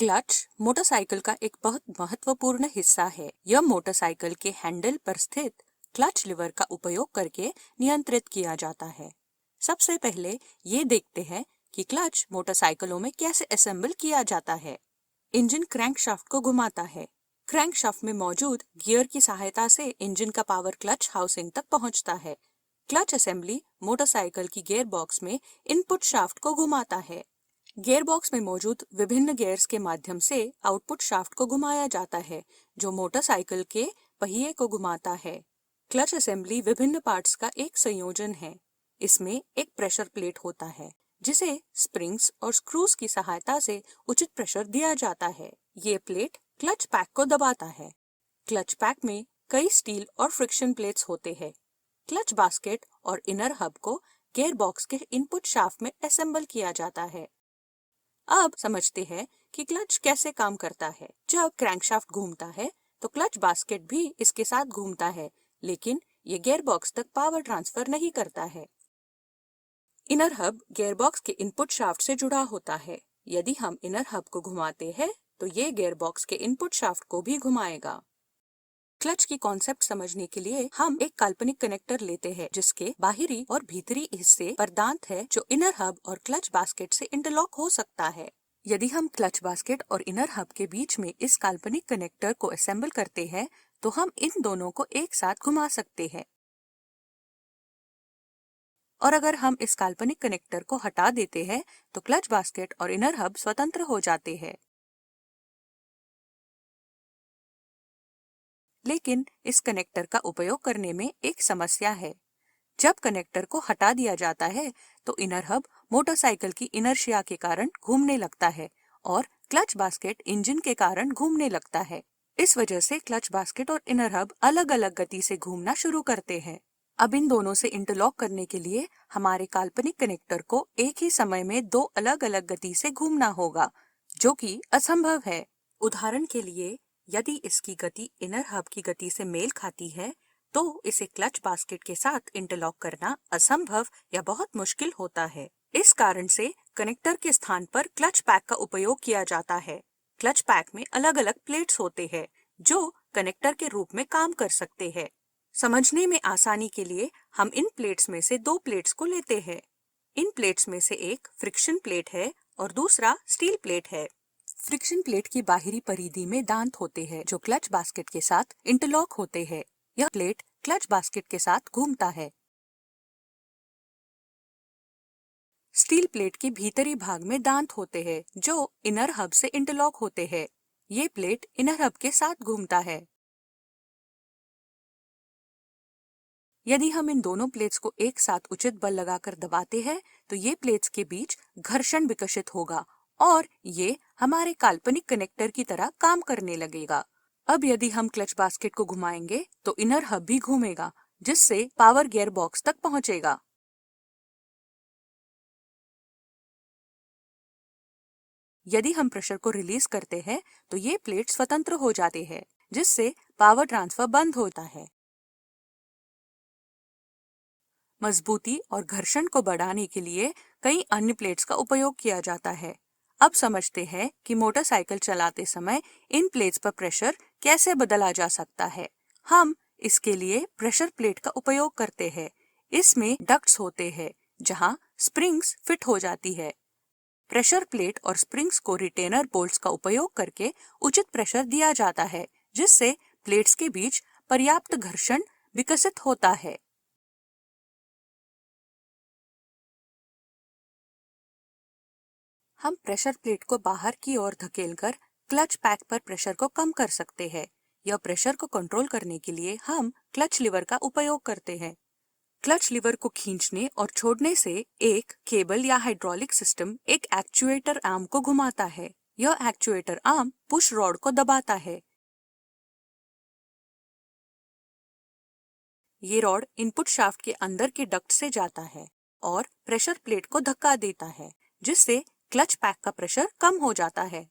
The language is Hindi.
क्लच मोटरसाइकिल का एक बहुत महत्वपूर्ण हिस्सा है। यह मोटरसाइकिल के हैंडल पर स्थित क्लच लीवर का उपयोग करके नियंत्रित किया जाता है। सबसे पहले ये देखते हैं कि क्लच मोटरसाइकिलों में कैसे असेंबल किया जाता है। इंजन क्रैंकशाफ्ट को घुमाता है। क्रैंकशाफ्ट में मौजूद गियर की सहायता से इंजन का पावर क्लच हाउसिंग तक पहुंचता है। क्लच असेंबली मोटरसाइकिल की गियर बॉक्स में इनपुट शाफ्ट को घुमाता है। गियर बॉक्स में मौजूद विभिन्न गियर्स के माध्यम से आउटपुट शाफ्ट को घुमाया जाता है, जो मोटरसाइकिल के पहिए को घुमाता है। क्लच असेंबली विभिन्न पार्ट्स का एक संयोजन है। इसमें एक प्रेशर प्लेट होता है, जिसे स्प्रिंग्स और स्क्रूज की सहायता से उचित प्रेशर दिया जाता है। ये प्लेट क्लच पैक को दबाता है। क्लच पैक में कई स्टील और फ्रिक्शन प्लेट्स होते हैं। क्लच बास्केट और इनर हब को गियर बॉक्स के इनपुट शाफ्ट में असेंबल किया जाता है। अब समझते हैं कि क्लच कैसे काम करता है। जब क्रैंकशाफ्ट घूमता है तो क्लच बास्केट भी इसके साथ घूमता है, लेकिन ये गियर बॉक्स तक पावर ट्रांसफर नहीं करता है। इनर हब गियर बॉक्स के इनपुट शाफ्ट से जुड़ा होता है। यदि हम इनर हब को घुमाते हैं तो ये गियर बॉक्स के इनपुट शाफ्ट को भी घुमाएगा। क्लच की कॉन्सेप्ट समझने के लिए हम एक काल्पनिक कनेक्टर लेते हैं, जिसके बाहरी और भीतरी हिस्से पर दांत है, जो इनर हब और क्लच बास्केट से इंटरलॉक हो सकता है। यदि हम क्लच बास्केट और इनर हब के बीच में इस काल्पनिक कनेक्टर को असेंबल करते हैं, तो हम इन दोनों को एक साथ घुमा सकते हैं। और अगर हम इस काल्पनिक कनेक्टर को हटा देते हैं, तो क्लच बास्केट और इनर हब स्वतंत्र हो जाते हैं। लेकिन इस कनेक्टर का उपयोग करने में एक समस्या है। जब कनेक्टर को हटा दिया जाता है तो इनर हब मोटरसाइकिल की इनर्शिया के कारण घूमने लगता है और क्लच बास्केट इंजन के कारण घूमने लगता है। इस वजह से क्लच बास्केट और इनर हब अलग अलग गति से घूमना शुरू करते हैं। अब इन दोनों से इंटरलॉक करने के लिए हमारे काल्पनिक कनेक्टर को एक ही समय में दो अलग अलग गति से घूमना होगा, जो कि असंभव है। उदाहरण के लिए, यदि इसकी गति इनर हब की गति से मेल खाती है, तो इसे क्लच बास्केट के साथ इंटरलॉक करना असंभव या बहुत मुश्किल होता है। इस कारण से कनेक्टर के स्थान पर क्लच पैक का उपयोग किया जाता है। क्लच पैक में अलग अलग प्लेट्स होते हैं, जो कनेक्टर के रूप में काम कर सकते हैं। समझने में आसानी के लिए हम इन प्लेट्स में से दो प्लेट्स को लेते हैं। इन प्लेट्स में से एक फ्रिक्शन प्लेट है और दूसरा स्टील प्लेट है। फ्रिक्शन प्लेट की बाहरी परिधि में दांत होते हैं, जो क्लच बास्केट के साथ इंटरलॉक होते हैं। यह प्लेट क्लच बास्केट के साथ घूमता है। स्टील प्लेट के भीतरी भाग में दांत होते हैं, जो इनर हब से इंटरलॉक होते हैं। ये प्लेट इनर हब के साथ घूमता है। यदि हम इन दोनों प्लेट्स को एक साथ उचित बल लगाकर दबाते हैं, तो ये प्लेट्स के बीच घर्षण विकसित होगा और ये हमारे काल्पनिक कनेक्टर की तरह काम करने लगेगा। अब यदि हम क्लच बास्केट को घुमाएंगे तो इनर हब भी घूमेगा, जिससे पावर गियर बॉक्स तक पहुंचेगा। यदि हम प्रेशर को रिलीज करते हैं तो ये प्लेट स्वतंत्र हो जाते हैं, जिससे पावर ट्रांसफर बंद होता है। मजबूती और घर्षण को बढ़ाने के लिए कई अन्य प्लेट्स का उपयोग किया जाता है। अब समझते हैं कि मोटरसाइकिल चलाते समय इन प्लेट्स पर प्रेशर कैसे बदला जा सकता है। हम इसके लिए प्रेशर प्लेट का उपयोग करते हैं। इसमें डक्ट्स होते हैं, जहां स्प्रिंग्स फिट हो जाती है। प्रेशर प्लेट और स्प्रिंग्स को रिटेनर बोल्ट्स का उपयोग करके उचित प्रेशर दिया जाता है, जिससे प्लेट्स के बीच पर्याप्त घर्षण विकसित होता है। हम प्रेशर प्लेट को बाहर की ओर धकेलकर क्लच पैक पर प्रेशर को कम कर सकते हैं। यह प्रेशर को कंट्रोल करने के लिए हम क्लच लीवर का उपयोग करते हैं। क्लच लीवर को खींचने और छोड़ने से एक केबल या हाइड्रोलिक सिस्टम एक एक्चुएटर आर्म को घुमाता है। यह एक्चुएटर आर्म पुश रॉड को दबाता है। ये रॉड इनपुट शाफ्ट के अंदर के डक्ट से जाता है और प्रेशर प्लेट को धक्का देता है, जिससे क्लच पैक का प्रेशर कम हो जाता है।